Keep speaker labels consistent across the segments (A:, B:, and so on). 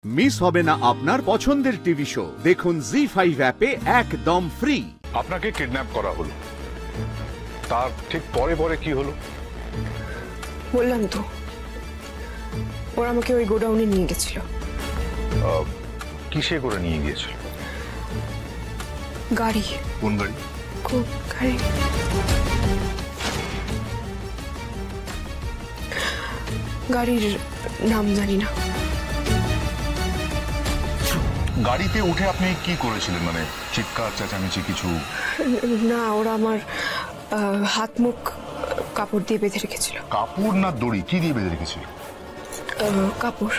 A: Miss হবে না আপনার পছন্দের টিভি শো। দেখুন জি5 অ্যাপে একদম ফ্রি।
B: আপনাকে কিডন্যাপ করা হলো, তার ঠিক পরে পরে কি হলো?
C: বললাম তো, ওরা আমাকে ওই গোডাউনে নিয়ে গেছিল।
B: কিসে করে নিয়ে গিয়েছিল?
C: গাড়ি।
B: কোন গাড়ি?
C: খুব গাড়ি। গাড়ির নাম জানি না।
B: গাড়িতে উঠে আপনি কি করেছিলেন? মানে চিৎকার চেঁচামেচি কিছু?
C: না, ওরা আমার হাত মুখ কাপড় দিয়ে বেঁধে রেখেছিল।
B: কাপড় না দড়ি? কি দিয়ে বেঁধে রেখেছিল?
C: কাপড়।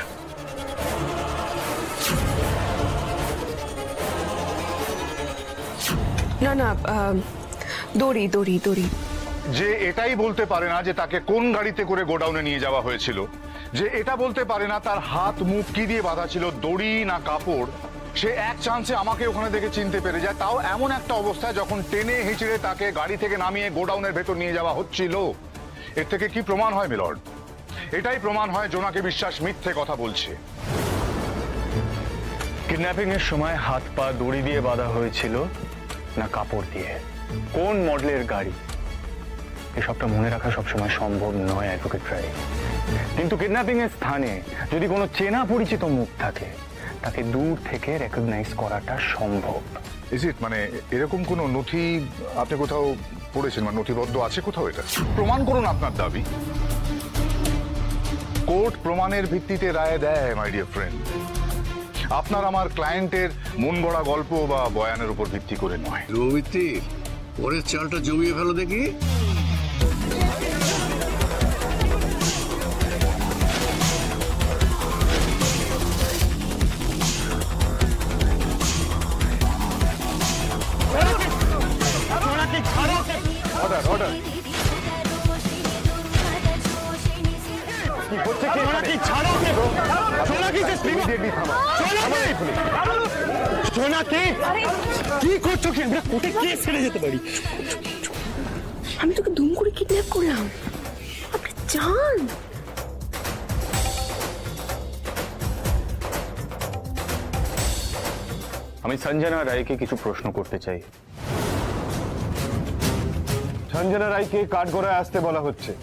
C: না না, দড়ি দড়ি দড়ি।
B: যে এটাই বলতে পারে না যে তাকে কোন গাড়িতে করে গোডাউনে নিয়ে যাওয়া হয়েছিল, যে এটা বলতে পারে না তার হাত মুখ কি দিয়ে বাঁধা ছিল, দড়ি না কাপড়, সে এক চান্সে আমাকে ওখানে দেখে চিনতে পেরে যায়, তাও এমন একটা অবস্থায় যখন টেনে হিঁচড়ে তাকে গাড়ি থেকে নামিয়ে গোডাউনের ভেতর নিয়ে যাওয়া হচ্ছিল। এর থেকে কি প্রমাণ হয় মিলর্ড? এটাই প্রমাণ হয় জোনাকি বিশ্বাস মিথ্যে কথা বলছে।
D: কিডন্যাপিং এর সময় হাত পা দড়ি দিয়ে বাঁধা হয়েছিল না কাপড় দিয়ে, কোন মডেলের গাড়ি, এসবটা মনে রাখা সবসময় সম্ভব নয় অ্যাডভোকেট রায়। কিন্তু কিডন্যাপিং এর স্থানে যদি কোনো চেনা পরিচিত মুখ থাকে, তাকে দূর থেকে রেকগনাইজ করাটা সম্ভব।
B: Is it? মানে এরকম কোনো নথি আপনি কোথাও পড়েছেন? মানে নথিবদ্ধ আছে কোথাও? এটা প্রমাণ করুন আপনার দাবি। কোর্ট প্রমাণের ভিত্তিতে রায় দেয় মাই ডিয়ার ফ্রেন্ড, আপনার আমার ক্লায়েন্টের মন গড়া গল্প বা বয়ানের উপর ভিত্তি করে নয়।
E: রৌমিত্রি, ওরের চালটা জমিয়ে ফেলো দেখি।
B: Order order.
D: কি করছো? কি আমরা কোর্টে কেস ছেড়ে যেতে পারি?
C: আমি তোকে দুম করে কিডন্যাপ করলাম, আপনি জান।
D: আমি সঞ্জনা রায়কে কিছু প্রশ্ন করতে চাই। সঞ্জনা রায়কে কাঠগড়ায় আসতে বলা হচ্ছে।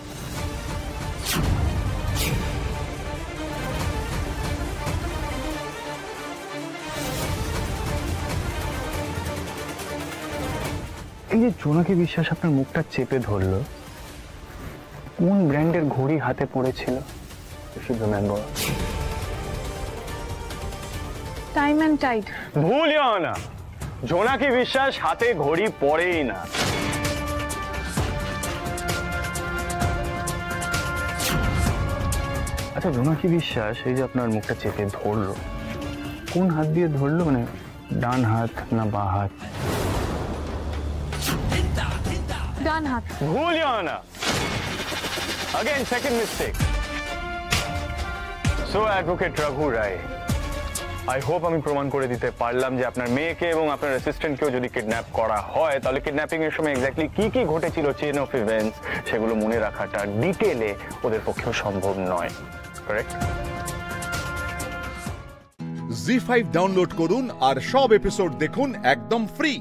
D: এই যে জোনাকি বিশ্বাস আপনার মুখটা চেপে ধরলো, কোন ব্র্যান্ডের ঘড়ি হাতে পড়েছিল?
C: Time and Tide.
D: ভুলিও না, জোনাকি বিশ্বাস হাতে ঘড়ি পরেই না। আচ্ছা, জোনাকি বিশ্বাস এই যে আপনার মুখটা চেপে ধরলো, কোন হাত দিয়ে ধরলো? মানে ডান হাত না বাঁ হাত?
C: ডান হাত।
D: ভুলিও না, again second mistake. So advocate Raghu Roy, I hope আমি প্রমাণ করে দিতে পারলাম যে আপনার মেয়েকে এবং আপনার অ্যাসিস্ট্যান্টকেও যদি কিডন্যাপ করা হয়, তাহলে কিডন্যাপিং এর সময় এক্স্যাক্টলি কি কি ঘটেছিল, চেইন অফ ইভেন্টস, সেগুলো মনে রাখাটা ডিটেলে ওদের পক্ষেও সম্ভব নয়। কারেক্ট?
A: জি5 ডাউনলোড করুন আর সব এপিসোড দেখুন একদম ফ্রি।